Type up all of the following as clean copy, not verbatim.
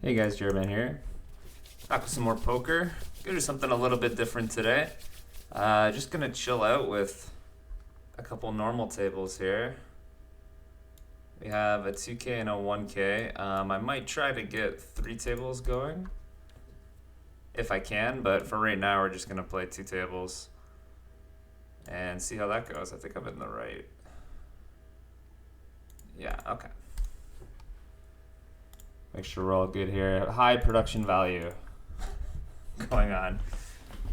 Hey guys, Jarretman here. Back with some more poker. Gonna do something a little bit different today. Just gonna chill out with a couple normal tables here. We have a 2K and a 1K. I might try to get 3 tables going if I can, but for right now we're just gonna play 2 tables and see how that goes. I think I'm in the right. Yeah, okay. Make sure we're all good here. High production value going on,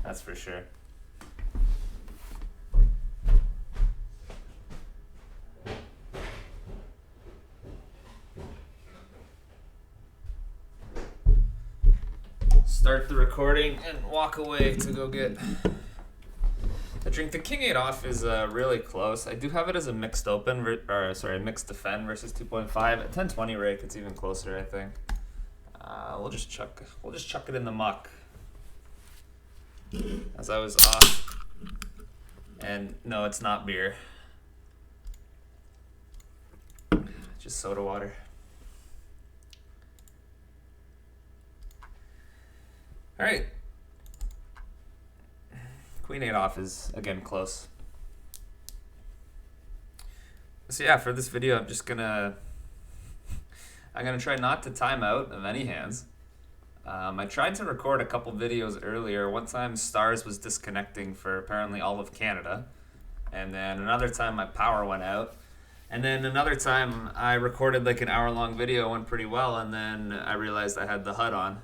that's for sure. Start the recording and walk away to go get a drink. The king 8 off is really close. I do have it as a mixed open, mixed defend versus 2.5. At 1020 rake, it's even closer, I think. We'll just chuck it in the muck. As I was off, and no, it's not beer. Just soda water. All right. Queen 8 off is again close. So yeah, for this video, I'm gonna try not to time out of any hands. I tried to record a couple videos earlier. One time Stars was disconnecting for apparently all of Canada. And then another time my power went out. And then another time I recorded like an hour-long video, went pretty well, and then I realized I had the HUD on.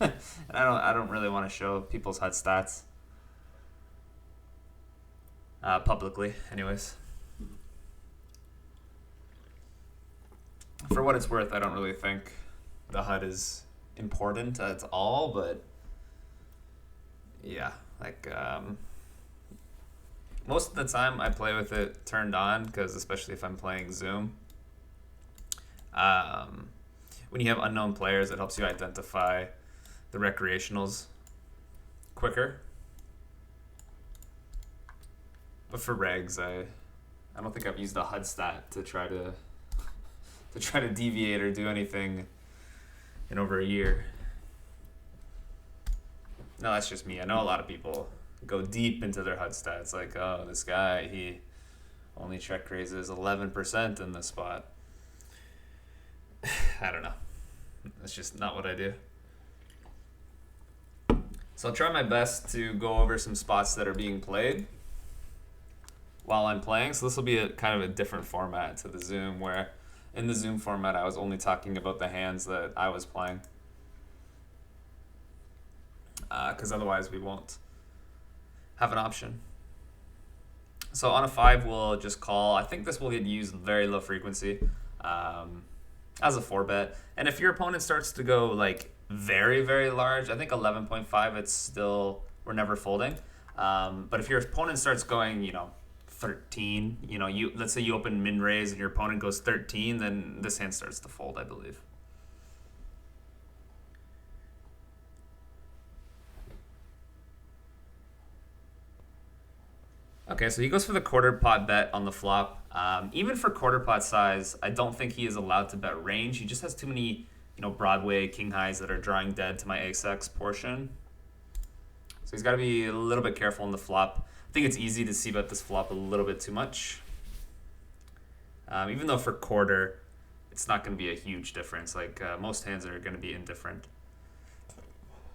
And I don't really want to show people's HUD stats. Publicly, anyways. For what it's worth, I don't really think the HUD is important at all, but yeah, like most of the time I play with it turned on, because especially if I'm playing Zoom, when you have unknown players, it helps you identify the recreationals quicker. But for regs, I don't think I've used a HUD stat to try to deviate or do anything in over a year. No, that's just me. I know a lot of people go deep into their HUD stats, like, oh, this guy, he only check raises 11% in this spot. I don't know. That's just not what I do. So I'll try my best to go over some spots that are being played while I'm playing. So this will be a kind of a different format to the Zoom, where in the Zoom format I was only talking about the hands that I was playing. Because otherwise we won't have an option. So on a 5, we'll just call. I think this will get used very low frequency as a 4-bet. And if your opponent starts to go like very, very large, I think 11.5, it's still, we're never folding. But if your opponent starts going, 13, let's say you open min raise and your opponent goes 13, then this hand starts to fold, I believe. Okay, so he goes for the quarter pot bet on the flop. Even for quarter pot size, I don't think he is allowed to bet range. He just has too many, Broadway king highs that are drawing dead to my ace-x portion. So he's got to be a little bit careful in the flop. I think it's easy to see bet this flop a little bit too much. Even though for quarter, it's not going to be a huge difference. Like most hands are going to be indifferent.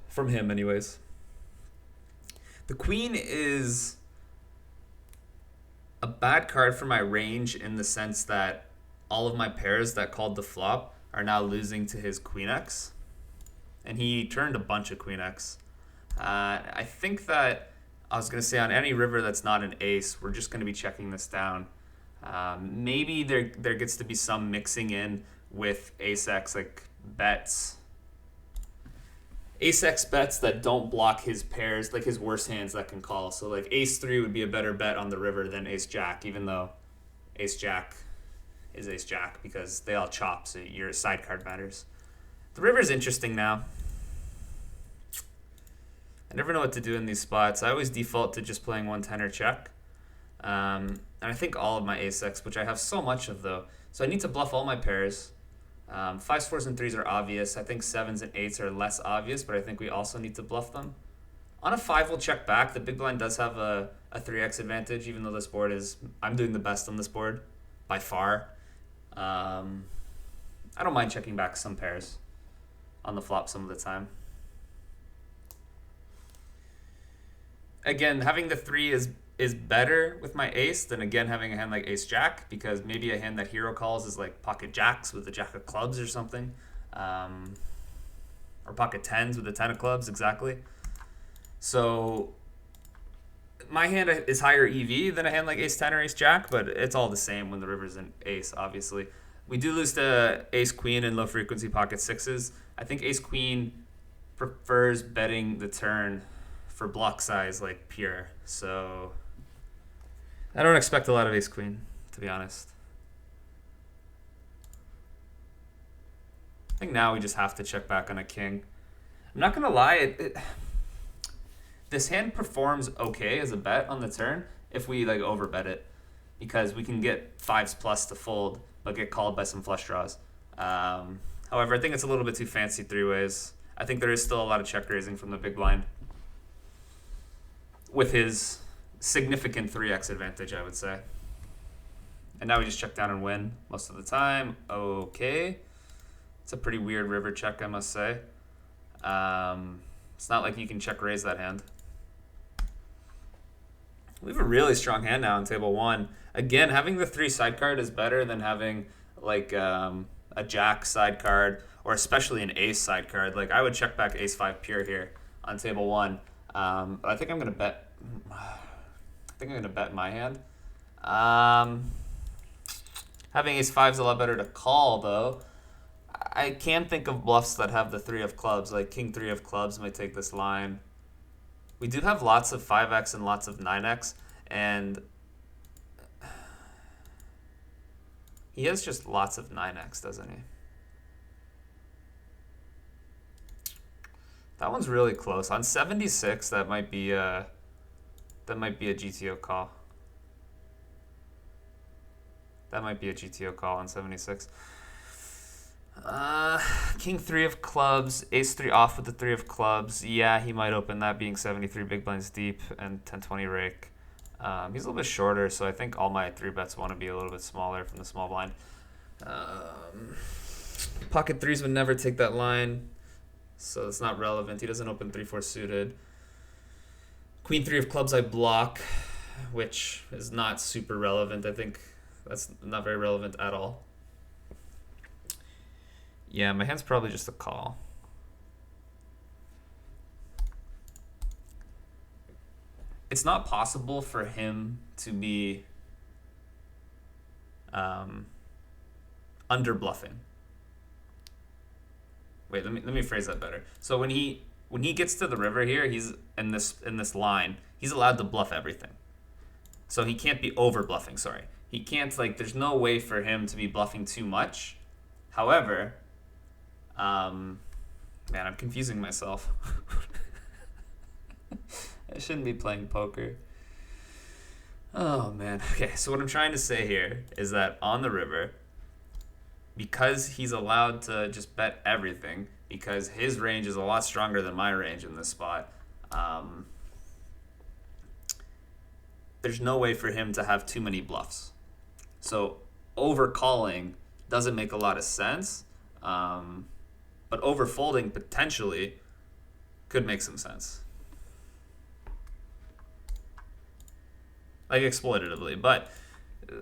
From him, anyways. The queen is a bad card for my range in the sense that all of my pairs that called the flop are now losing to his queen x, and he turned a bunch of queen x. I think that I was going to say on any river that's not an ace, we're just going to be checking this down. Maybe there gets to be some mixing in with ace-x, like bets. Ace-x bets that don't block his pairs, like his worst hands that can call. So like ace-3 would be a better bet on the river than ace-jack, even though ace-jack is ace-jack because they all chop, so your side card matters. The river's interesting now. I never know what to do in these spots. I always default to just playing 110 or check. And I think all of my ace-x, which I have so much of though. So I need to bluff all my pairs. Fives, fours, and threes are obvious. I think sevens and eights are less obvious, but I think we also need to bluff them. On a five, we'll check back. The big blind does have a 3x advantage, even though this board is... I'm doing the best on this board, by far. I don't mind checking back some pairs on the flop some of the time. Again, having the three is better with my ace than, again, having a hand like ace jack, because maybe a hand that hero calls is like pocket jacks with the jack of clubs or something. Or pocket tens with the 10 of clubs, exactly. So my hand is higher EV than a hand like ace 10 or ace jack, but it's all the same when the river's an ace, obviously. We do lose to ace queen and low frequency pocket sixes. I think ace queen prefers betting the turn for block size like pure. So I don't expect a lot of ace queen, to be honest. I think now we just have to check back on a king. I'm not gonna lie, this hand performs okay as a bet on the turn if we like overbet it, because we can get fives plus to fold but get called by some flush draws. However, I think it's a little bit too fancy three ways. I think there is still a lot of check raising from the big blind with his significant 3x advantage, I would say. And now we just check down and win most of the time. Okay. It's a pretty weird river check, I must say. It's not like you can check raise that hand. We have a really strong hand now on table one. Again, having the three side card is better than having like a jack side card, or especially an ace side card. Like I would check back ace five pure here on table one. But I think I'm gonna bet. I think I'm gonna bet my hand. Having ace five is a lot better to call though. I can think of bluffs that have the three of clubs, like king three of clubs might take this line. We do have lots of 5x and lots of 9x, and he has just lots of 9x, doesn't he? That one's really close. On 76, that might be a GTO call. That might be a GTO call on 76. King three of clubs, ace three off with the three of clubs. Yeah, he might open that being 73 big blinds deep and 10-20 rake. He's a little bit shorter, so I think all my three bets want to be a little bit smaller from the small blind. Pocket threes would never take that line, so it's not relevant. He doesn't open 3-4 suited. Queen three of clubs I block, which is not super relevant. I think that's not very relevant at all. Yeah, my hand's probably just a call. It's not possible for him to be under bluffing. Wait, let me phrase that better. So when he gets to the river here, he's in this line, he's allowed to bluff everything. So he can't be over bluffing, sorry. He can't, like, there's no way for him to be bluffing too much. However, man, I'm confusing myself. I shouldn't be playing poker. Oh, man. Okay, so what I'm trying to say here is that on the river, because he's allowed to just bet everything, because his range is a lot stronger than my range in this spot, there's no way for him to have too many bluffs. So over-calling doesn't make a lot of sense. But overfolding potentially could make some sense. Like exploitatively. But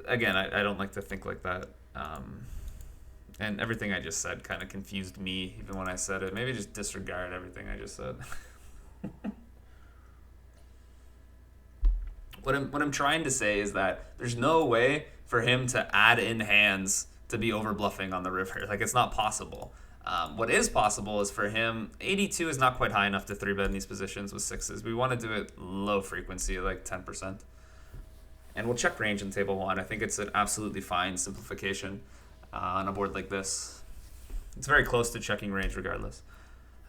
again, I don't like to think like that. And everything I just said kind of confused me even when I said it. Maybe just disregard everything I just said. What I'm trying to say is that there's no way for him to add in hands to be over bluffing on the river. Like, it's not possible. What is possible is for him, 82 is not quite high enough to 3-bet in these positions with sixes. We want to do it low frequency, like 10%. And we'll check range in table one. I think it's an absolutely fine simplification on a board like this. It's very close to checking range regardless.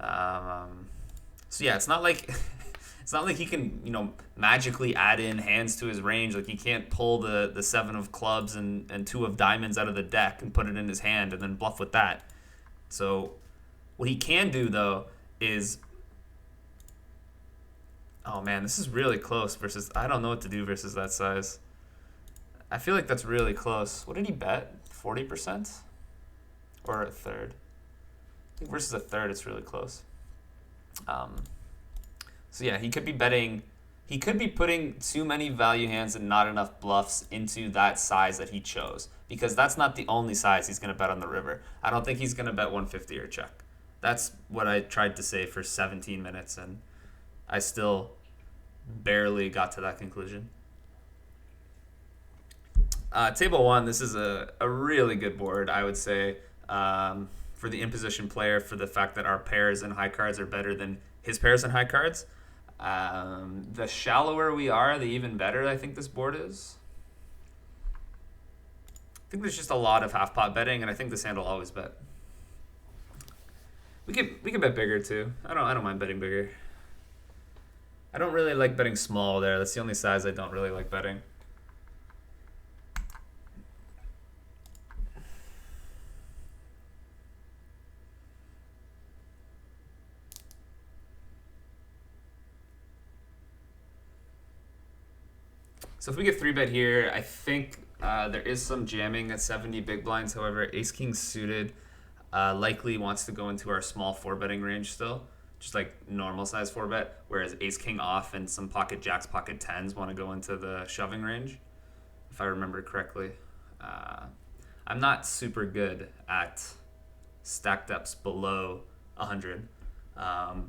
So yeah, it's not like It's not like he can, magically add in hands to his range. Like he can't pull the seven of clubs and two of diamonds out of the deck and put it in his hand and then bluff with that. So what he can do though is, oh man, this is really close versus, I don't know what to do versus that size. I feel like that's really close. What did he bet? 40%? Or a third? I think versus a third, it's really close. So yeah, he could be betting, he could be putting too many value hands and not enough bluffs into that size that he chose, because that's not the only size he's going to bet on the river. I don't think he's going to bet 150 or check. That's what I tried to say for 17 minutes, and I still barely got to that conclusion. Table 1, this is a really good board, I would say, for the imposition player, for the fact that our pairs and high cards are better than his pairs and high cards. The shallower we are, the even better I think this board is. I think there's just a lot of half pot betting, and I think this hand will always bet. We could bet bigger too. I don't mind betting bigger. I don't really like betting small there. That's the only size I don't really like betting. So if we get 3-bet here, I think there is some jamming at 70 big blinds. However, ace-king suited likely wants to go into our small 4-betting range still, just like normal size 4-bet, whereas ace-king off and some pocket jacks, pocket tens want to go into the shoving range, if I remember correctly. I'm not super good at stack depths below 100. I'm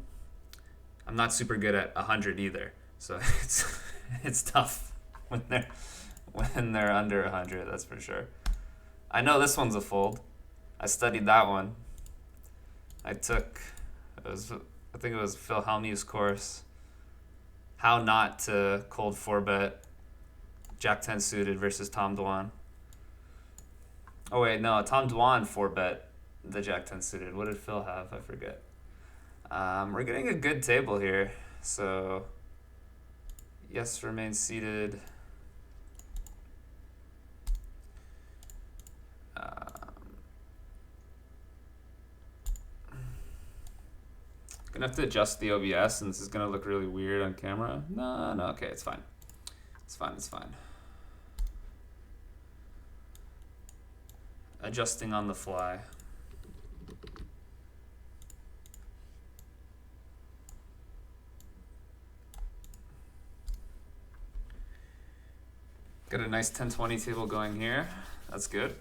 not super good at 100 either, so it's tough when they're under 100, that's for sure. I know this one's a fold. I studied that one. I think it was Phil Hellmuth's course. How not to cold 4-bet Jack 10 suited versus Tom Dwan. Oh wait, no, Tom Dwan 4-bet the Jack 10 suited. What did Phil have? I forget. We're getting a good table here, so yes remains seated. Gonna have to adjust the OBS, and this is gonna look really weird on camera. No, okay, it's fine. It's fine. Adjusting on the fly. Got a nice 10-20 table going here. That's good.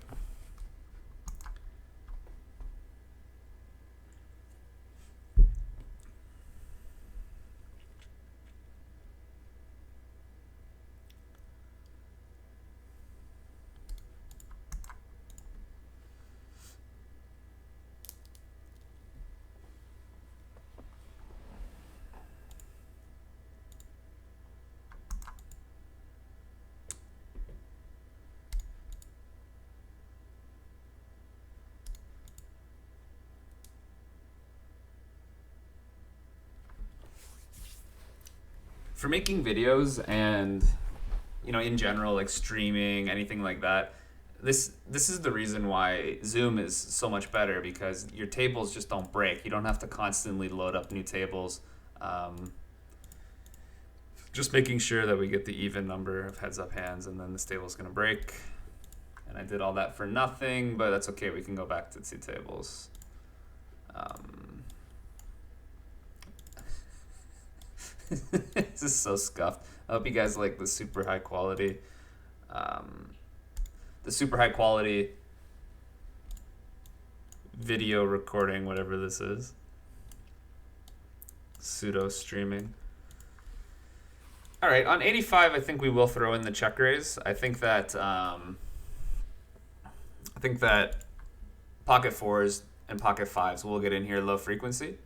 For making videos and, in general, like streaming, anything like that, this is the reason why Zoom is so much better, because your tables just don't break. You don't have to constantly load up new tables. Just making sure that we get the even number of heads up hands, and then this table's going to break. And I did all that for nothing, but that's okay. We can go back to 2 tables. This is so scuffed. I hope you guys like the super high quality video recording, whatever this is. Pseudo streaming. All right, on 85, I think we will throw in the check raise. I think that pocket fours and pocket fives will get in here low frequency.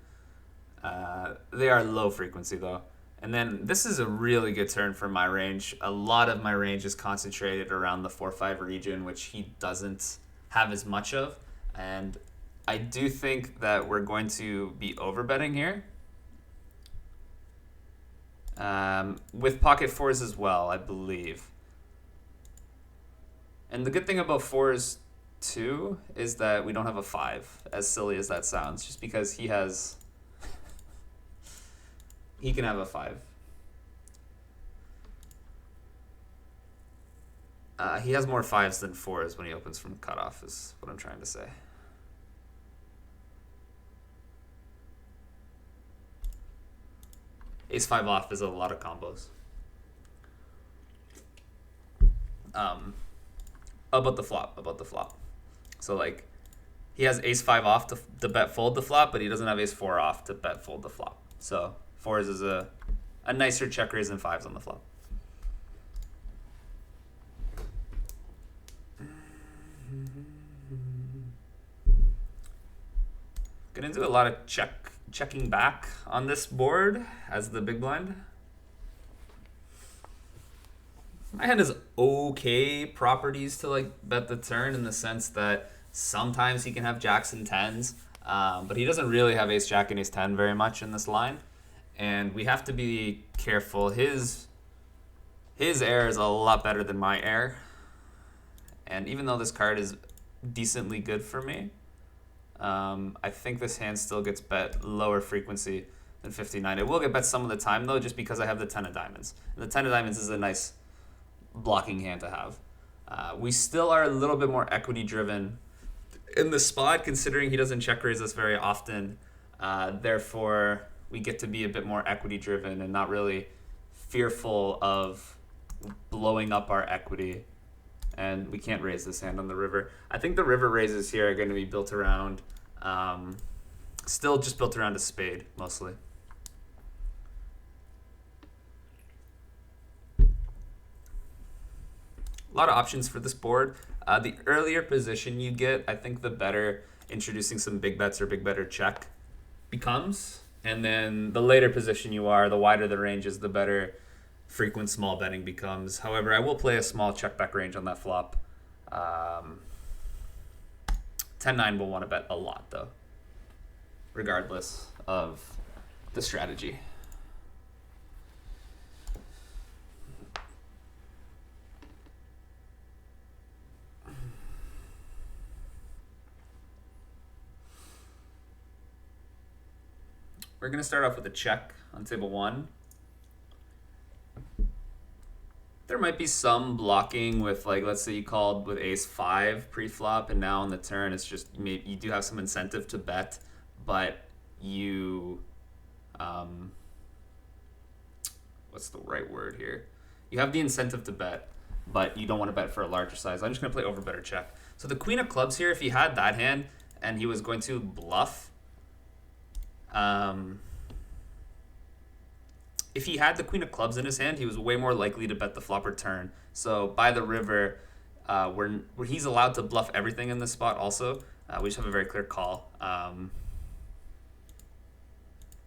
They are low frequency though. And then this is a really good turn for my range. A lot of my range is concentrated around the 4-5 region, which he doesn't have as much of. And I do think that we're going to be overbetting here. with pocket fours as well, I believe. And the good thing about fours too is that we don't have a 5, as silly as that sounds, just because he can have a 5. He has more 5s than 4s when he opens from cutoff, is what I'm trying to say. Ace 5 off is a lot of combos. About the flop. So like, he has ace 5 off to bet fold the flop, but he doesn't have ace 4 off to bet fold the flop. So 4s is a nicer check raise than 5s on the flop. Gonna do a lot of checking back on this board as the big blind. My hand has okay properties to like bet the turn, in the sense that sometimes he can have jacks and 10s, but he doesn't really have ace jack and ace 10 very much in this line, and we have to be careful. His air is a lot better than my air, and even though this card is decently good for me, I think this hand still gets bet lower frequency than 59. It will get bet some of the time though, just because I have the 10 of diamonds, and the 10 of diamonds is a nice blocking hand to have. We still are a little bit more equity driven in the spot, considering he doesn't check raise us very often. Therefore, we get to be a bit more equity driven and not really fearful of blowing up our equity. And we can't raise this hand on the river. I think the river raises here are going to be built around, still just built around a spade mostly. A lot of options for this board. The earlier position you get, I think the better introducing some big bets or big better check becomes. And then the later position you are, the wider the range is, the better frequent small betting becomes. However, I will play a small check back range on that flop. 10-9 will want to bet a lot though, regardless of the strategy. We're going to start off with a check on table 1. There might be some blocking with, like, let's say you called with ace 5 pre-flop, and now on the turn it's just, you do have some incentive to bet, but you, what's the right word here? You have the incentive to bet, but you don't want to bet for a larger size. I'm just going to play over better check. So the queen of clubs here, if he had that hand and he was going to bluff, if he had the queen of clubs in his hand, he was way more likely to bet the flop or turn. So by the river, where he's allowed to bluff everything in this spot also, we just have a very clear call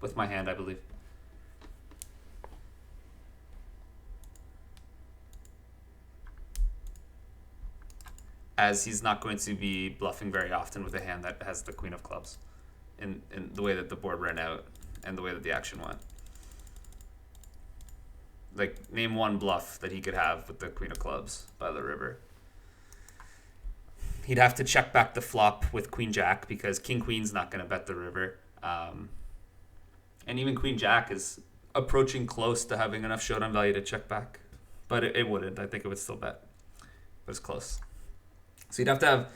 with my hand, I believe. As he's not going to be bluffing very often with a hand that has the queen of clubs in the way that the board ran out and the way that the action went. Like, name one bluff that he could have with the queen of clubs by the river. He'd have to check back the flop with queen jack, because king queen's not going to bet the river. And even queen jack is approaching close to having enough showdown value to check back. But it wouldn't. I think it would still bet. But it's close. So you'd have to have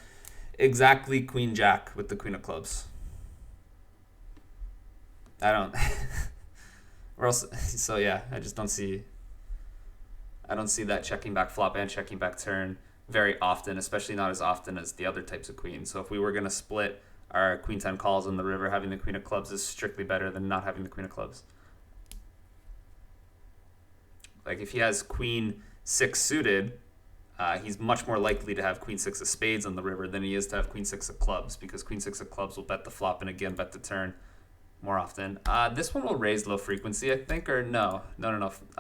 exactly queen jack with the queen of clubs. I don't... Or else, so yeah, I just don't see that checking back flop and checking back turn very often, especially not as often as the other types of queens. So if we were going to split our queen 10 calls on the river, having the queen of clubs is strictly better than not having the queen of clubs. Like, if he has queen 6 suited, he's much more likely to have queen 6 of spades on the river than he is to have queen 6 of clubs, because queen 6 of clubs will bet the flop and again bet the turn more often. This one will raise low frequency, I think, or no.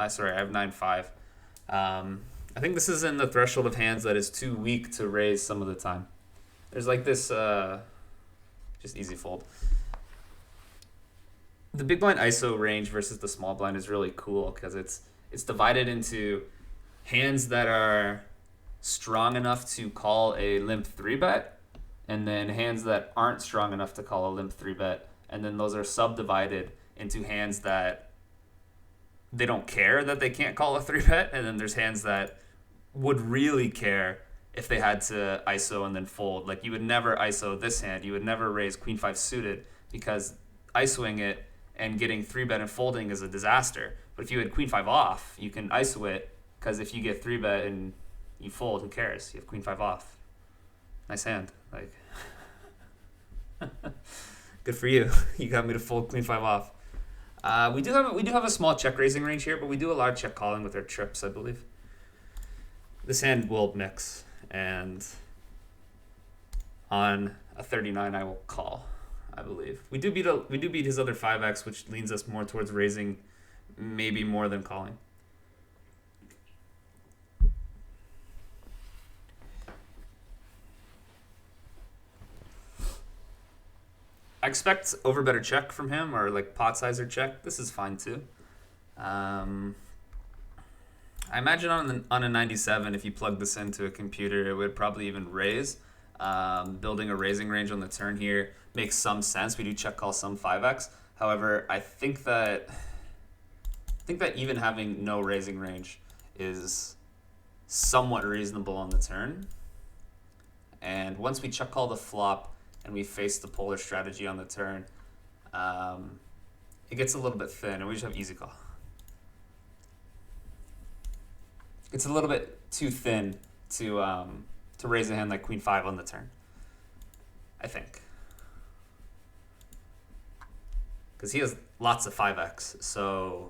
Sorry, I have 9-5. I think this is in the threshold of hands that is too weak to raise some of the time. There's like this, just easy fold. The big blind ISO range versus the small blind is really cool because it's divided into hands that are strong enough to call a limp 3-bet, and then hands that aren't strong enough to call a limp 3-bet, and then those are subdivided into hands that they don't care that they can't call a 3-bet, and then there's hands that would really care if they had to ISO and then fold. Like, you would never ISO this hand. You would never raise queen 5 suited because ISOing it and getting 3-bet and folding is a disaster. But if you had queen 5 off, you can ISO it because if you get 3-bet and you fold, who cares? You have queen 5 off. Nice hand. Like, good for you. You got me to fold queen 5 off. We do have a small check raising range here, but we do a lot of check calling with our trips, I believe. This hand will mix, and on a 39 I will call, I believe. We do beat his other 5x, which leans us more towards raising, maybe more than calling. I expect over better check from him, or like pot sizer check. This is fine too. I imagine on a 97, if you plug this into a computer, it would probably even raise. Building a raising range on the turn here makes some sense. We do check call some 5x. However, I think that even having no raising range is somewhat reasonable on the turn. And once we check call the flop and we face the polar strategy on the turn, it gets a little bit thin, and we just have easy call. It's a little bit too thin to raise a hand like queen 5 on the turn, I think. Because he has lots of 5x, so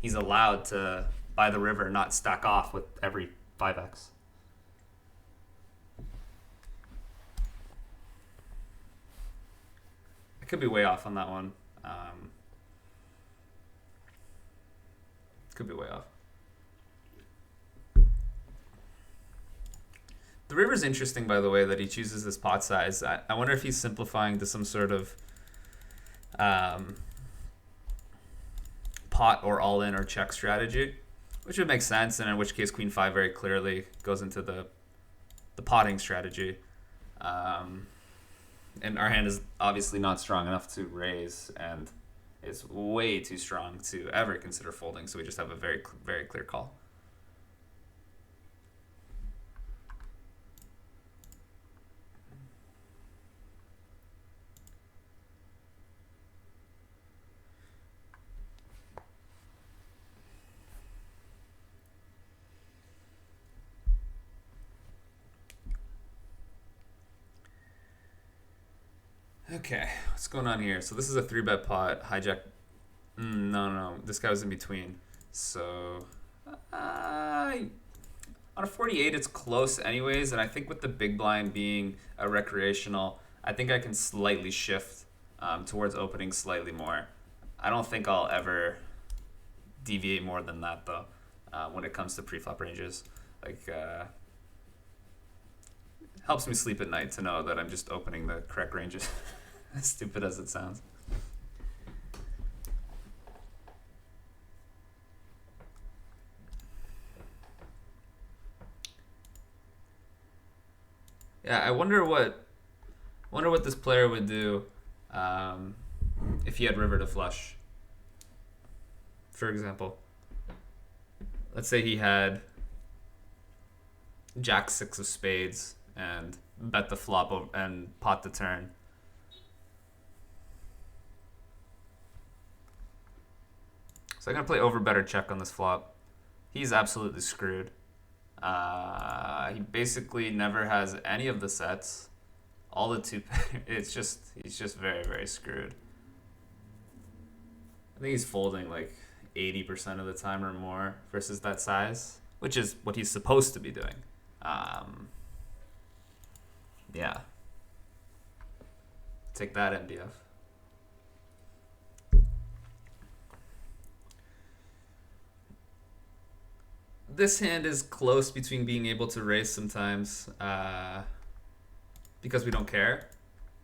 he's allowed to, by the river, not stack off with every 5x. I could be way off on that one. Could be way off. The river's interesting, by the way, that he chooses this pot size. I wonder if he's simplifying to some sort of pot or all-in or check strategy, which would make sense, and in which case queen 5 very clearly goes into the potting strategy. And our hand is obviously not strong enough to raise, and it's way too strong to ever consider folding, so we just have a very, very clear call. Okay, what's going on here? So this is a 3-bet pot, hijack. No, this guy was in between. So on a 48, it's close anyways, and I think with the big blind being a recreational, I think I can slightly shift towards opening slightly more. I don't think I'll ever deviate more than that, though, when it comes to preflop ranges. Like, helps me sleep at night to know that I'm just opening the correct ranges. As stupid as it sounds. Yeah, I wonder what this player would do if he had river to flush. For example, let's say he had jack 6 of spades and bet the flop and pot the turn. So I'm going to play over better check on this flop. He's absolutely screwed. He basically never has any of the sets. All the two, he's just very, very screwed. I think he's folding like 80% of the time or more versus that size, which is what he's supposed to be doing. Yeah. Take that, MDF. This hand is close between being able to raise sometimes because we don't care,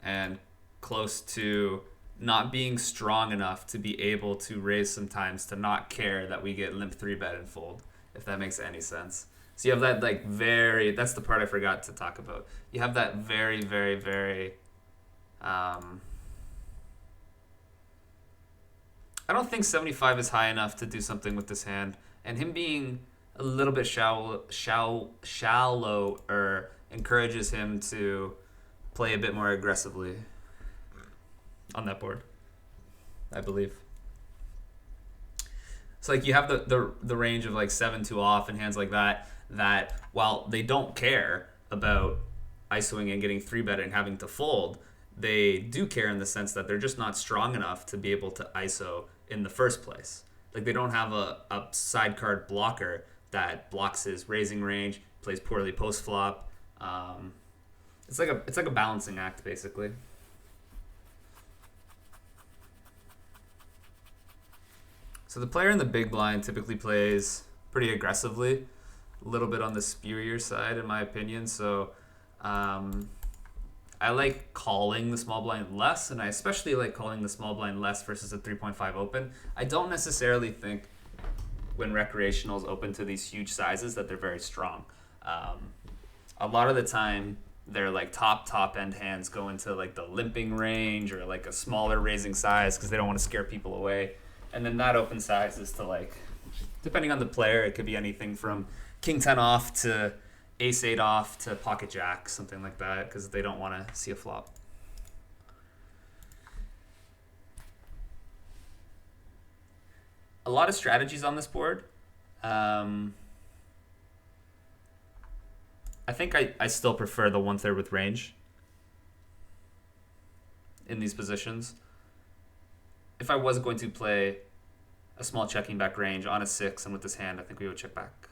and close to not being strong enough to be able to raise sometimes to not care that we get limp 3-bet and fold, if that makes any sense. So you have that like that's the part I forgot to talk about. You have that very, very, very, I don't think 75 is high enough to do something with this hand, and him being a little bit shallower encourages him to play a bit more aggressively on that board, I believe. So like you have the range of like 7-2 off and hands like that while they don't care about ISOing and getting 3-betted and having to fold, they do care in the sense that they're just not strong enough to be able to ISO in the first place. Like they don't have a side card blocker that blocks his raising range, plays poorly post flop. It's like a balancing act basically. So the player in the big blind typically plays pretty aggressively, a little bit on the spewier side in my opinion. So I like calling the small blind less, and I especially like calling the small blind less versus a 3.5 open. I don't necessarily think when recreationals open to these huge sizes that they're very strong. A lot of the time their like top end hands go into like the limping range or like a smaller raising size because they don't want to scare people away. And then that open size is to like, depending on the player, it could be anything from king 10 off to ace 8 off to pocket jack, something like that, because they don't want to see a flop. A lot of strategies on this board. I think I still prefer the 1/3 with range in these positions. If I was going to play a small checking back range on a 6 and with this hand, I think we would check back.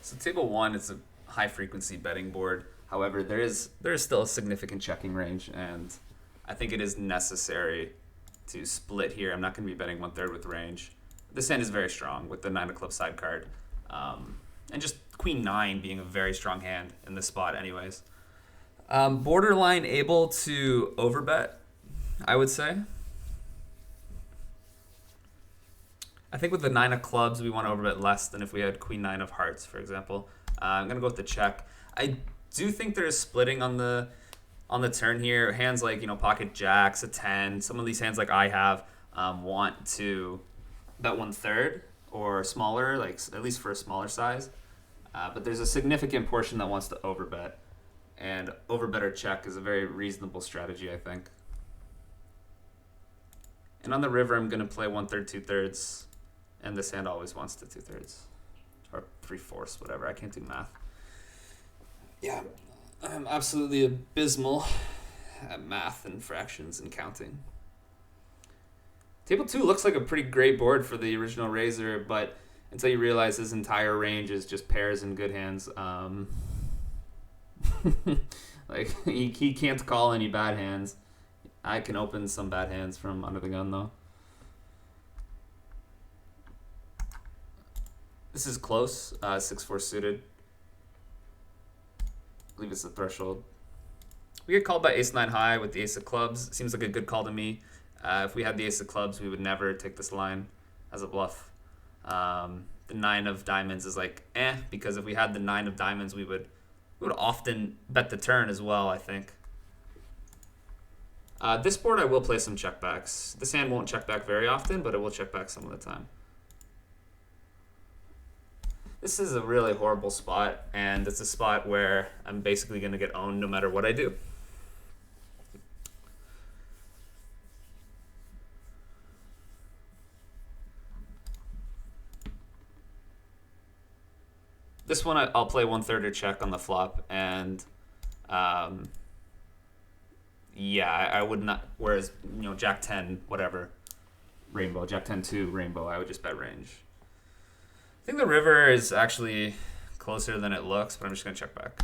So table 1 is a high frequency betting board. However, there is still a significant checking range, and I think it is necessary to split here. I'm not going to be betting 1/3 with range. This hand is very strong with the 9 of clubs side card, and just queen 9 being a very strong hand in this spot anyways. Borderline able to overbet, I would say. I think with the 9 of clubs, we want to overbet less than if we had queen 9 of hearts, for example. I'm going to go with the check. I do think there is splitting on the turn here. Hands like, pocket jacks, a 10. Some of these hands like I have want to bet 1/3 or smaller, like at least for a smaller size. But there's a significant portion that wants to overbet. And overbet or check is a very reasonable strategy, I think. And on the river, I'm going to play 1/3, 2/3. And this hand always wants to 2/3 or 3/4, whatever. I can't do math. Yeah, I'm absolutely abysmal at math and fractions and counting. Table 2 looks like a pretty great board for the original raiser, but until you realize his entire range is just pairs and good hands, like he can't call any bad hands. I can open some bad hands from under the gun though. This is close, 6/4 suited. I believe it's the threshold. We get called by ace 9 high with the ace of clubs. Seems like a good call to me. If we had the ace of clubs, we would never take this line as a bluff. The 9 of diamonds is like because if we had the 9 of diamonds, we would often bet the turn as well, I think. This board, I will play some checkbacks. This hand won't check back very often, but it will check back some of the time. This is a really horrible spot, and it's a spot where I'm basically going to get owned no matter what I do. This one, I'll play 1/3 or check on the flop, and Yeah, I would not. Whereas, Jack 10, whatever, rainbow, Jack 10 2, rainbow, I would just bet range. I think the river is actually closer than it looks, but I'm just going to check back.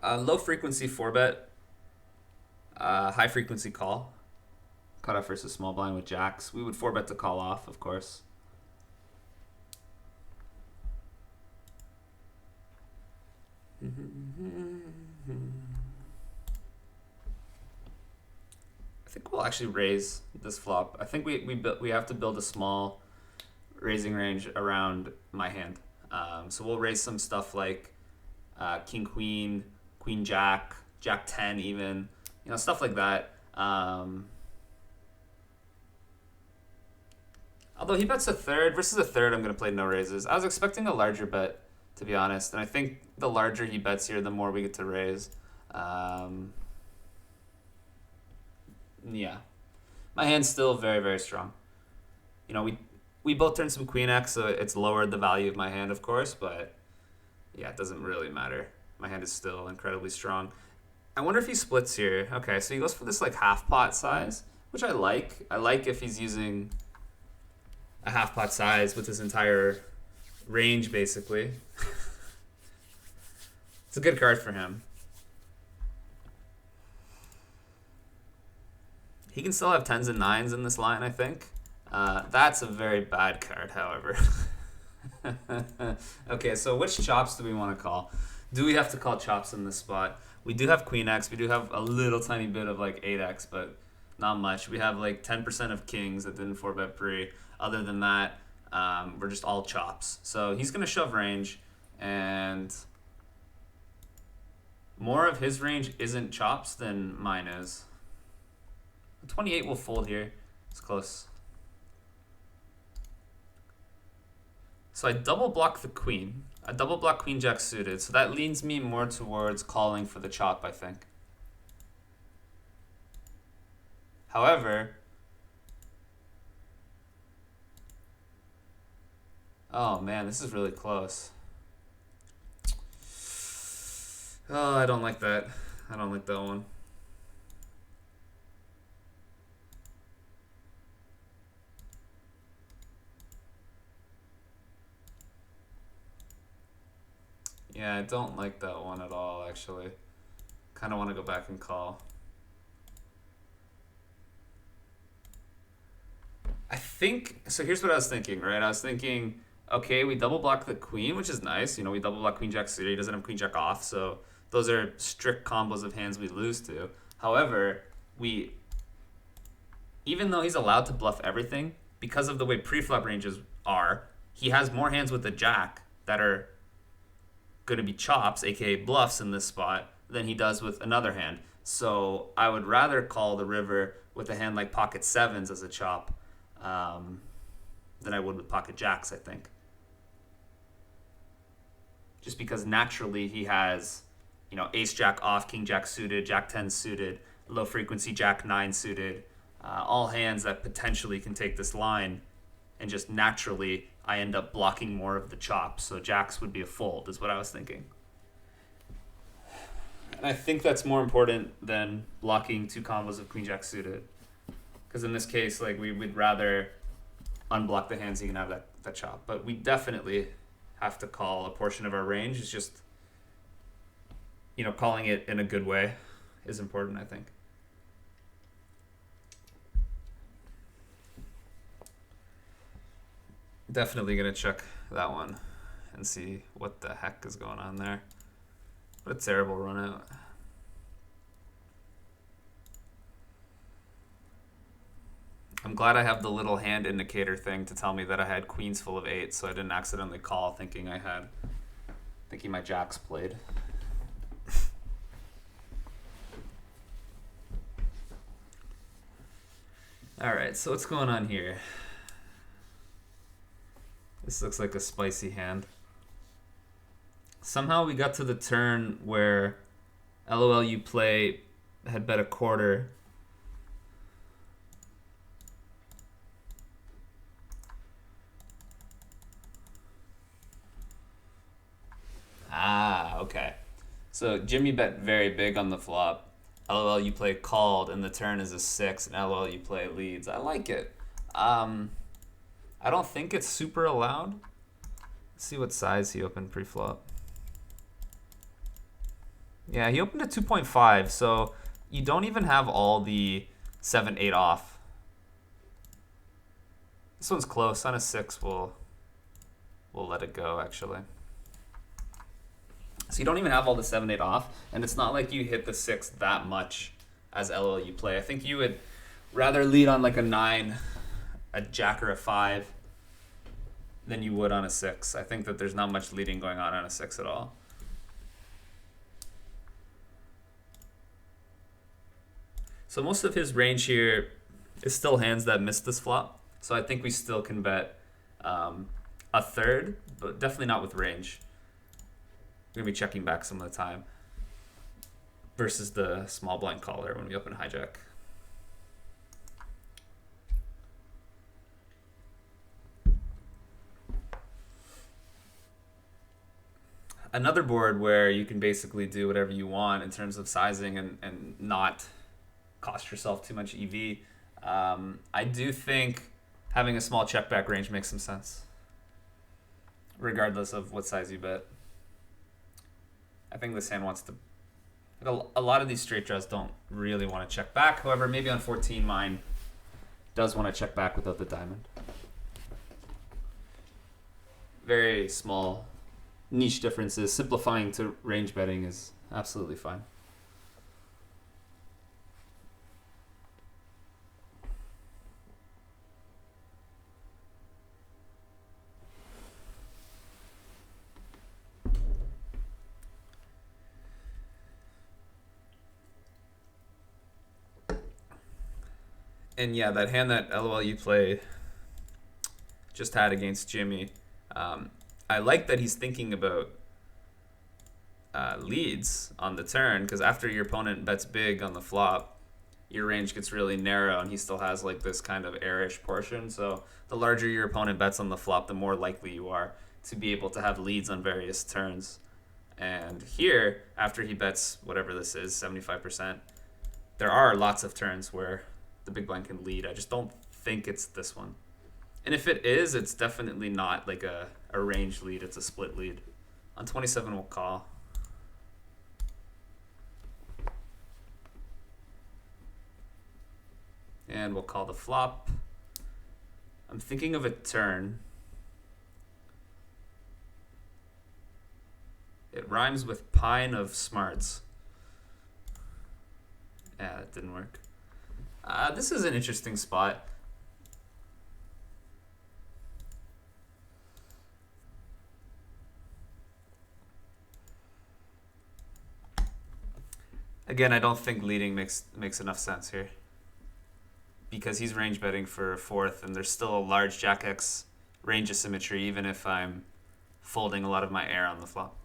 Low frequency 4-bet, high frequency call. Cutoff versus small blind with jacks. We would 4-bet to call off, of course. I think we'll actually raise this flop. I think we have to build a small raising range around my hand. So we'll raise some stuff like king queen, queen jack, jack 10 even, stuff like that. Although he bets a third versus a third, I'm going to play no raises. I was expecting a larger bet, to be honest, and I think the larger he bets here, the more we get to raise. Yeah, my hand's still very, very strong. We both turned some queen X, so it's lowered the value of my hand, of course, but yeah, it doesn't really matter. My hand is still incredibly strong. I wonder if he splits here. Okay, so he goes for this like half pot size, which I like. I like if he's using a half pot size with his entire range, basically. It's a good card for him. He can still have 10s and 9s in this line, I think. That's a very bad card, however. Okay, so which chops do we want to call? Do we have to call chops in this spot? We do have queen X. We do have a little tiny bit of like 8X, but not much. We have like 10% of kings that didn't 4-bet pre. Other than that, we're just all chops. So he's going to shove range, and more of his range isn't chops than mine is. 28 will fold here. It's close. So I double block the queen. I double block queen jack suited. So that leans me more towards calling for the chop, I think. However, oh man, this is really close. Oh, I don't like that. I don't like that one. Yeah, I don't like that one at all, actually. Kind of want to go back and call. I think, so here's what I was thinking, right? I was thinking, okay, we double block the queen, which is nice. We double block queen jack suited. He doesn't have queen jack off, so those are strict combos of hands we lose to. However, even though he's allowed to bluff everything, because of the way pre-flop ranges are, he has more hands with the jack that are going to be chops, aka bluffs in this spot, than he does with another hand. So I would rather call the river with a hand like pocket sevens as a chop than I would with pocket jacks, I think. Just because naturally he has, ace jack off, king jack suited, jack 10 suited, low frequency jack 9 suited, all hands that potentially can take this line, and just naturally I end up blocking more of the chops. So jacks would be a fold, is what I was thinking. And I think that's more important than blocking two combos of queen jack suited. Because in this case, like, we would rather unblock the hands you can have that chop. But we definitely have to call a portion of our range. It's just, calling it in a good way is important, I think. Definitely gonna check that one and see what the heck is going on there. What a terrible run out. I'm glad I have the little hand indicator thing to tell me that I had queens full of 8, so I didn't accidentally call thinking my jacks played. All right, so what's going on here? This looks like a spicy hand. Somehow we got to the turn where LOL you play had bet a quarter. Ah, okay. So Jimmy bet very big on the flop. LOL you play called, and the turn is a 6, and LOL you play leads. I like it. I don't think it's super allowed. Let's see what size he opened pre-flop. Yeah, he opened at 2.5, so you don't even have all the 7, 8 off. This one's close. On a 6, we'll let it go, actually. So you don't even have all the 7, 8 off, and it's not like you hit the 6 that much as LOL you play. I think you would rather lead on like a 9, a jack, or a 5 than you would on a 6. I think that there's not much leading going on a 6 at all. So most of his range here is still hands that missed this flop. So I think we still can bet a third, but definitely not with range. We're going to be checking back some of the time versus the small blind caller when we open hijack. Another board where you can basically do whatever you want in terms of sizing and not cost yourself too much EV. I do think having a small check back range makes some sense, regardless of what size you bet. I think this hand wants to... A lot of these straight draws don't really want to check back. However, maybe on 14 mine does want to check back without the diamond. Very small niche differences. Simplifying to range betting is absolutely fine. And yeah, that hand that LOL you play just had against Jimmy, I like that he's thinking about leads on the turn, because after your opponent bets big on the flop, your range gets really narrow, and he still has like this kind of airish portion. So the larger your opponent bets on the flop, the more likely you are to be able to have leads on various turns. And here, after he bets whatever this is, 75%, there are lots of turns where the big blind can lead. I just don't think it's this one. And if it is, it's definitely not like a range lead. It's a split lead. On 27, we'll call. And we'll call the flop. I'm thinking of a turn. It rhymes with pine of smarts. Yeah, that didn't work. This is an interesting spot. Again, I don't think leading makes enough sense here, because he's range betting for a 4th, and there's still a large Jack X range asymmetry even if I'm folding a lot of my air on the flop.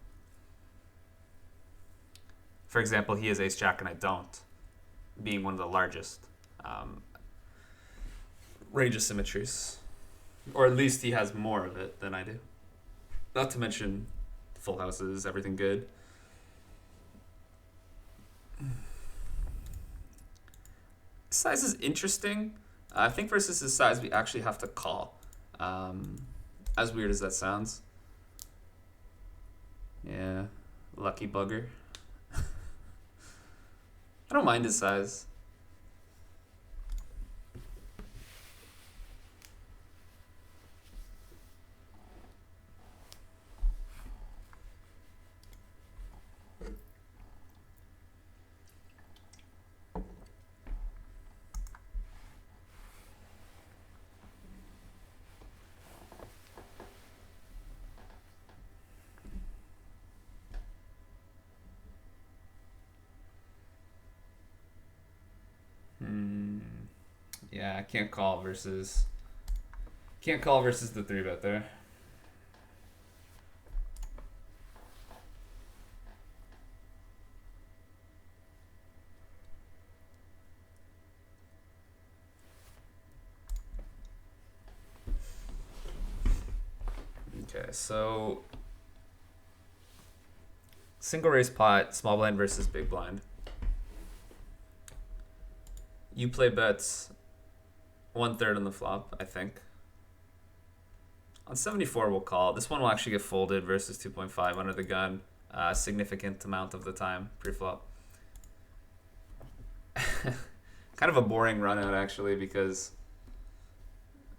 For example, he has Ace Jack and I don't, being one of the largest range asymmetries. Or at least he has more of it than I do. Not to mention full houses, everything good. Size is interesting. I think versus his size, we actually have to call. As weird as that sounds. Yeah, lucky bugger. I don't mind his size. Yeah, can't call versus the 3-bet there. Okay, so single raise pot, small blind versus big blind. You play bets 1/3 on the flop, I think. On 74, we'll call. This one will actually get folded versus 2.5 under the gun. Significant amount of the time pre-flop. Kind of a boring run out, actually, because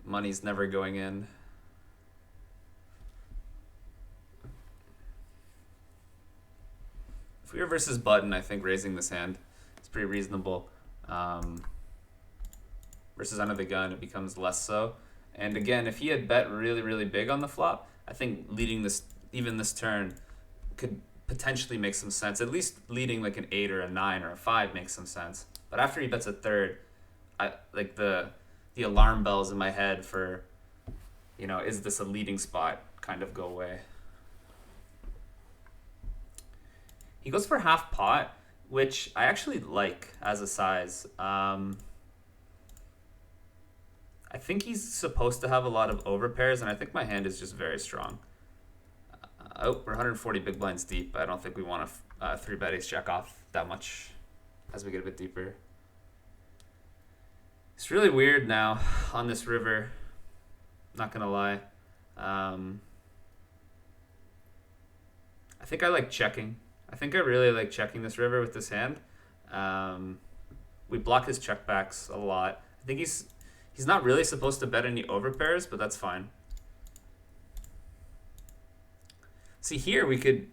money's never going in. If we were versus button, I think raising this hand is pretty reasonable. Versus under the gun, it becomes less so. And again, if he had bet really, really big on the flop, I think leading this, even this turn, could potentially make some sense. At least leading like an 8 or a 9 or a 5 makes some sense. But after he bets a third, I like the alarm bells in my head for, is this a leading spot kind of go away. He goes for half pot, which I actually like as a size. I think he's supposed to have a lot of overpairs, and I think my hand is just very strong. We're 140 big blinds deep. I don't think we want to 3-bet ace jack off that much as we get a bit deeper. It's really weird now on this river. Not gonna lie. I think I like checking. I think I really like checking this river with this hand. We block his checkbacks a lot. I think he's not really supposed to bet any overpairs, but that's fine. See, here we could...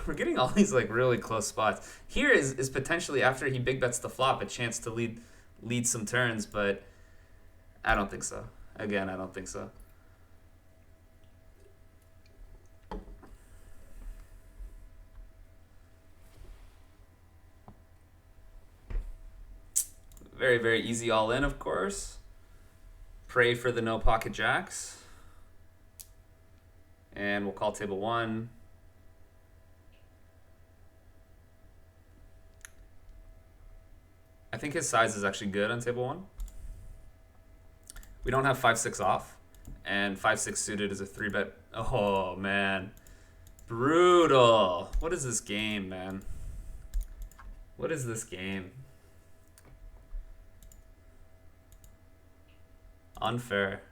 We're getting all these like really close spots. Here is potentially, after he big bets the flop, a chance to lead some turns, but I don't think so. Again, I don't think so. Very, very easy all in, of course. Pray for the no pocket jacks. And we'll call table 1. I think his size is actually good on table 1. We don't have 5-6 off, and 5-6 suited is a 3-bet. Oh, man. Brutal. What is this game, man? What is this game? Unfair.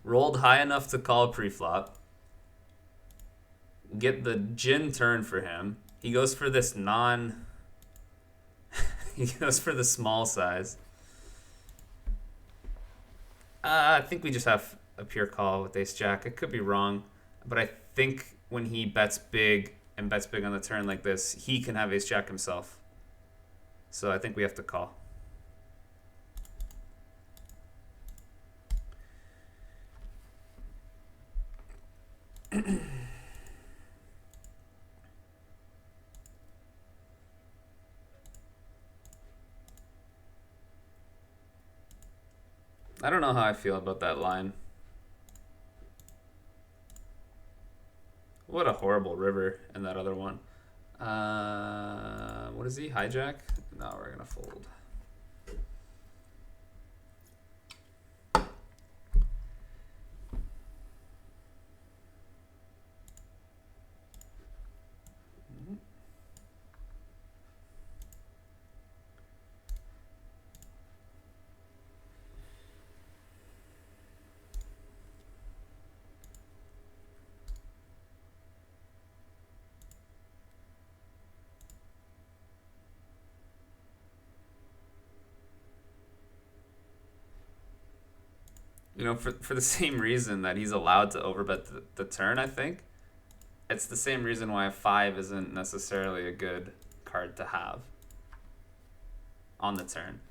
Rolled high enough to call pre-flop. Get the gin turn for him. He goes for this he goes for the small size. I think we just have a pure call with ace jack. I could be wrong, but I think when he bets big and bets big on the turn like this, he can have ace jack himself. So I think we have to call. I don't know how I feel about that line. What a horrible river in that other one. What is he? Hijack? No, we're gonna fold. For the same reason that he's allowed to overbet the turn, I think. It's the same reason why a 5 isn't necessarily a good card to have on the turn.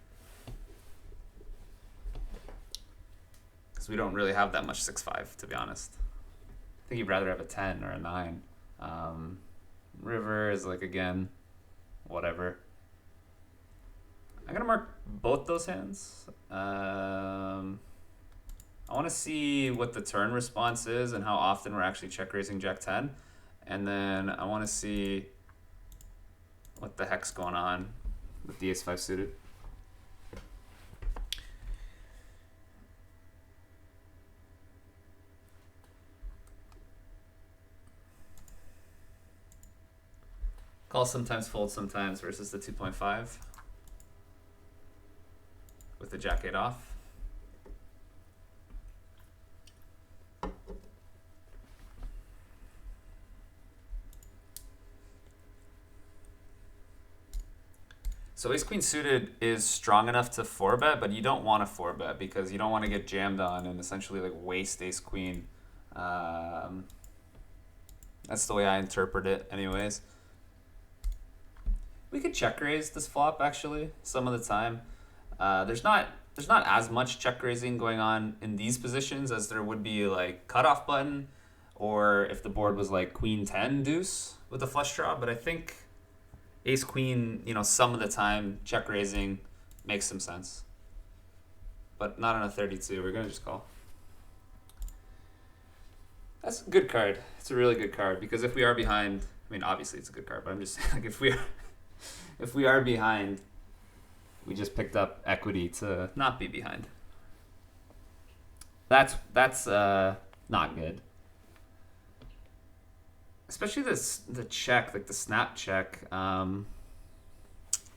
Because we don't really have that much 6-5, to be honest. I think you'd rather have a 10 or a 9. River is like, again, whatever. I'm going to mark both those hands. I want to see what the turn response is and how often we're actually check raising Jack 10. And then I want to see what the heck's going on with the ace 5 suited. Call sometimes, fold sometimes versus the 2.5 with the jack 8 off. So ace queen suited is strong enough to 4-bet, but you don't want to 4-bet because you don't want to get jammed on and essentially like waste ace queen. That's the way I interpret it anyways. We could check raise this flop actually some of the time. There's not as much check raising going on in these positions as there would be like cutoff button, or if the board was like queen 10 deuce with a flush draw. But I think ace queen, you know, some of the time check raising makes some sense, but not on a 32. We're gonna just call. That's a good card. It's a really good card because if we are behind, I mean obviously it's a good card, but I'm just saying like if we are behind, we just picked up equity to not be behind. That's not good. Especially the check, like the snap check. I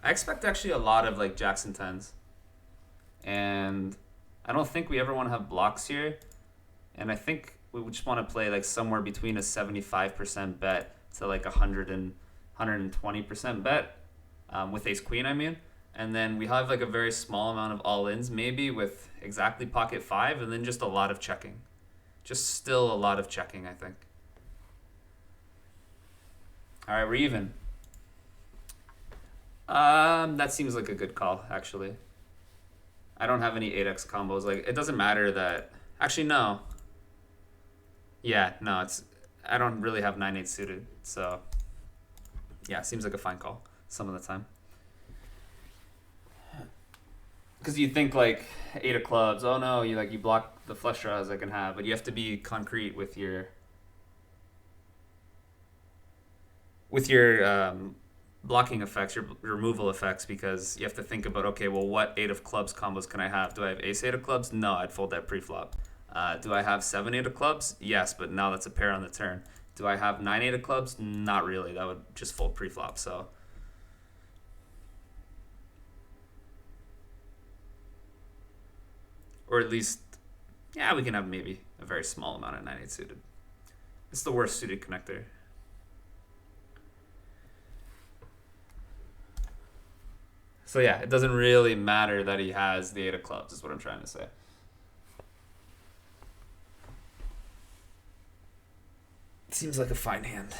expect actually a lot of like jacks and tens, and I don't think we ever want to have blocks here. And I think we just want to play like somewhere between a 75% bet to like 120% bet with ace queen, I mean. And then we have like a very small amount of all-ins maybe with exactly pocket 5, and then just a lot of checking. Just still a lot of checking, I think. All right, we're even. That seems like a good call, actually. I don't have any 8x combos. Like, it doesn't matter that... Actually, no. Yeah, no, I don't really have 9-8 suited, so... Yeah, seems like a fine call some of the time. Because you think, like, 8 of clubs, oh no, you block the flush draws I can have, but you have to be concrete with your... blocking effects, your removal effects, because you have to think about, okay, well, what 8 of clubs combos can I have? Do I have ace 8 of clubs? No, I'd fold that pre-flop. Do I have 7 8 of clubs? Yes, but now that's a pair on the turn. Do I have 9 8 of clubs? Not really. That would just fold pre-flop. So, or at least, yeah, we can have maybe a very small amount of 9 8 suited. It's the worst suited connector. So yeah, it doesn't really matter that he has the 8 of clubs, is what I'm trying to say. Seems like a fine hand.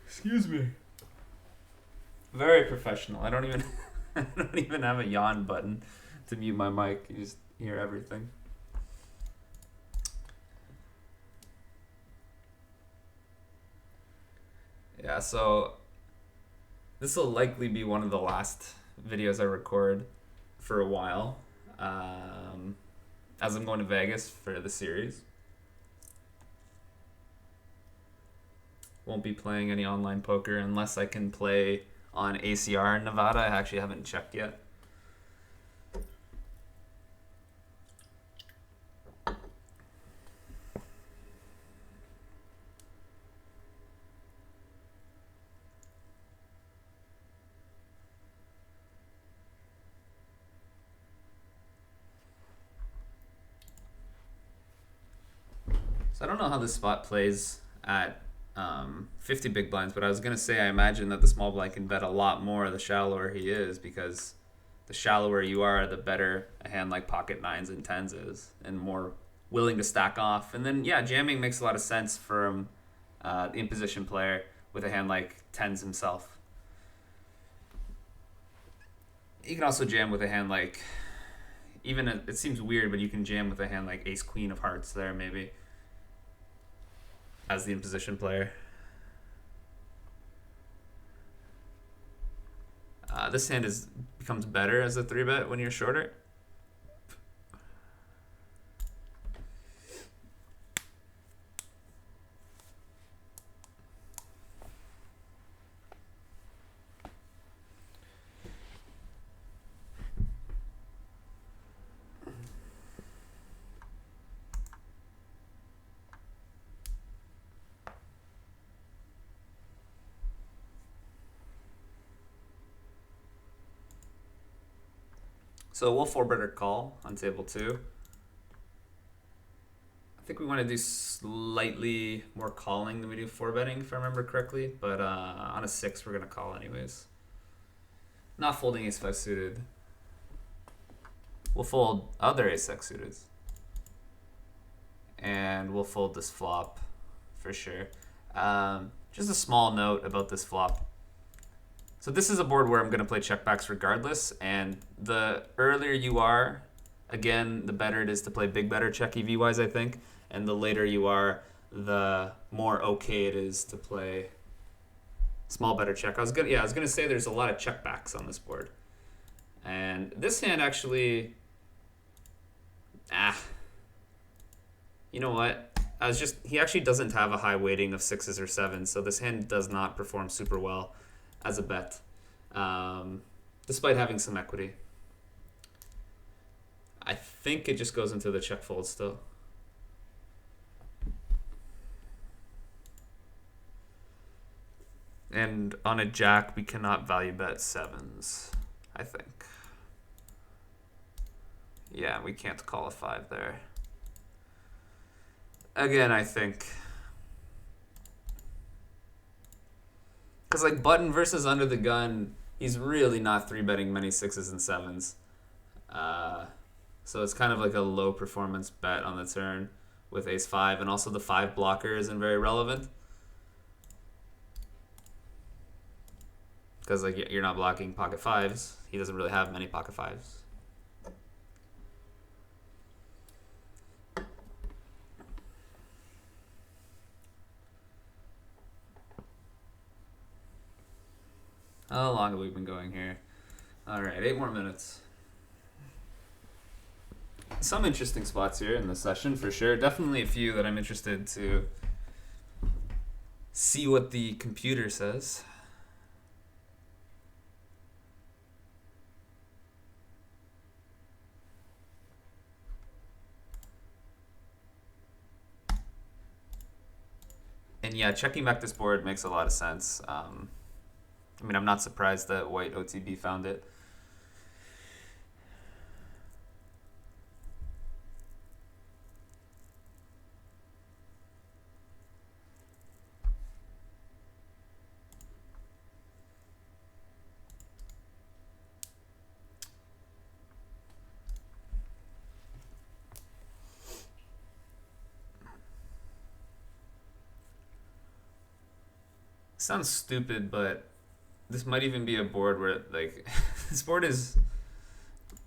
Excuse me. Very professional. I don't even I don't even have a yawn button to mute my mic. You just hear everything. Yeah, so this will likely be one of the last videos I record for a while, as I'm going to Vegas for the series. Won't be playing any online poker unless I can play on ACR in Nevada. I actually haven't checked yet. So I don't know how this spot plays at 50 big blinds, but I was going to say I imagine that the small blind can bet a lot more the shallower he is, because the shallower you are, the better a hand like pocket 9s and 10s is, and more willing to stack off. And then, yeah, jamming makes a lot of sense from the in-position player with a hand like 10s himself. You can also jam with a hand like, it seems weird, but you can jam with a hand like ace queen of hearts there maybe as the in-position player. This hand becomes better as a 3-bet when you're shorter. So we'll 4-bet or call on table 2. I think we want to do slightly more calling than we do 4-betting, if I remember correctly. But on a 6, we're going to call anyways. Not folding ace-5 suited. We'll fold other ace-6 suited. And we'll fold this flop for sure. Just a small note about this flop. So this is a board where I'm going to play checkbacks regardless, and the earlier you are, again, the better it is to play big better check EV-wise, I think, and the later you are, the more okay it is to play small better check. I was gonna say there's a lot of checkbacks on this board, and this hand actually, you know what? He actually doesn't have a high weighting of 6s or 7s, so this hand does not perform super well as a bet, despite having some equity. I think it just goes into the check fold still. And on a jack, we cannot value bet 7s, I think. Yeah, we can't call a 5 there. Again, I think, because like button versus under the gun, he's really not 3-betting many 6s and 7s. So it's kind of like a low performance bet on the turn with ace-5, and also the 5 blocker isn't very relevant. Because like you're not blocking pocket 5s. He doesn't really have many pocket 5s. How long have we been going here? All right, 8 more minutes. Some interesting spots here in the session for sure. Definitely a few that I'm interested to see what the computer says. And yeah, checking back this board makes a lot of sense. I mean, I'm not surprised that white OTB found it. Sounds stupid, but this might even be a board where like this board is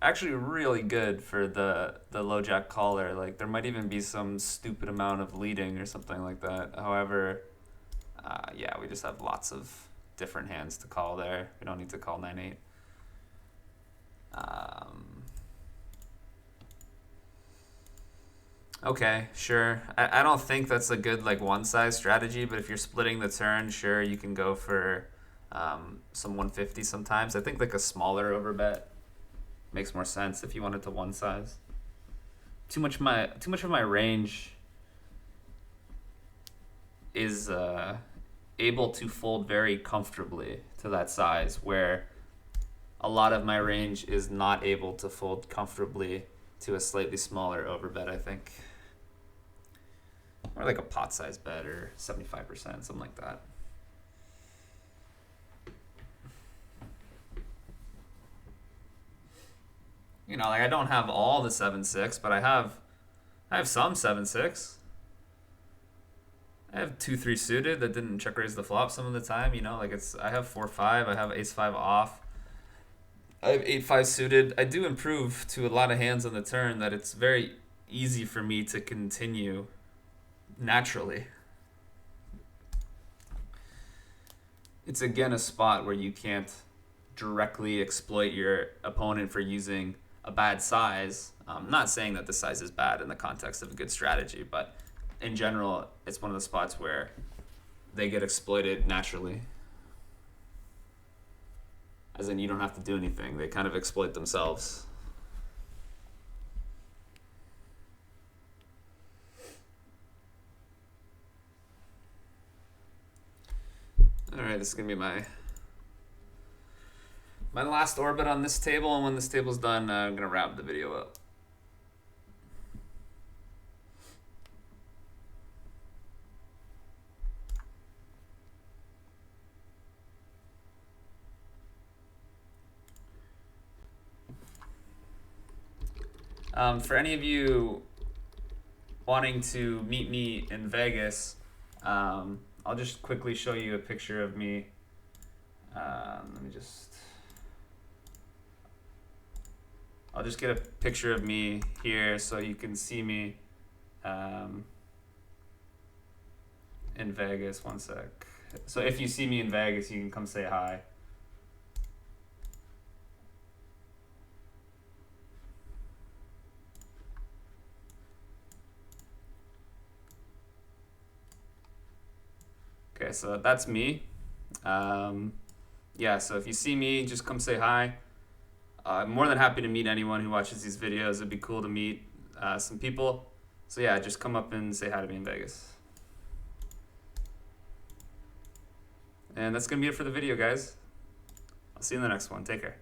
actually really good for the low jack caller. Like there might even be some stupid amount of leading or something like that. However, yeah, we just have lots of different hands to call there. We don't need to call 9-8. Okay, sure. I don't think that's a good like one size strategy, but if you're splitting the turn, sure, you can go for some 150 sometimes. I think like a smaller overbet makes more sense if you wanted to one size. Too much of my range is able to fold very comfortably to that size, where a lot of my range is not able to fold comfortably to a slightly smaller overbet, I think. Or like a pot size bet or 75%, something like that. You know, like I don't have all the 7-6, but I have some 7-6. I have 2-3 suited that didn't check raise the flop some of the time, you know, like I have 4-5, I have ace-5 off. I have 8-5 suited. I do improve to a lot of hands on the turn that it's very easy for me to continue naturally. It's again a spot where you can't directly exploit your opponent for using a bad size. I'm not saying that the size is bad in the context of a good strategy, but in general, it's one of the spots where they get exploited naturally. As in, you don't have to do anything. They kind of exploit themselves. All right, this is going to be my My last orbit on this table, and when this table's done, I'm gonna wrap the video up. For any of you wanting to meet me in Vegas, I'll just quickly show you a picture of me. I'll just get a picture of me here so you can see me in Vegas. One sec. So if you see me in Vegas, you can come say hi. Okay, so that's me. Yeah, so if you see me, just come say hi. I'm more than happy to meet anyone who watches these videos. It'd be cool to meet some people. So yeah, just come up and say hi to me in Vegas. And that's going to be it for the video, guys. I'll see you in the next one. Take care.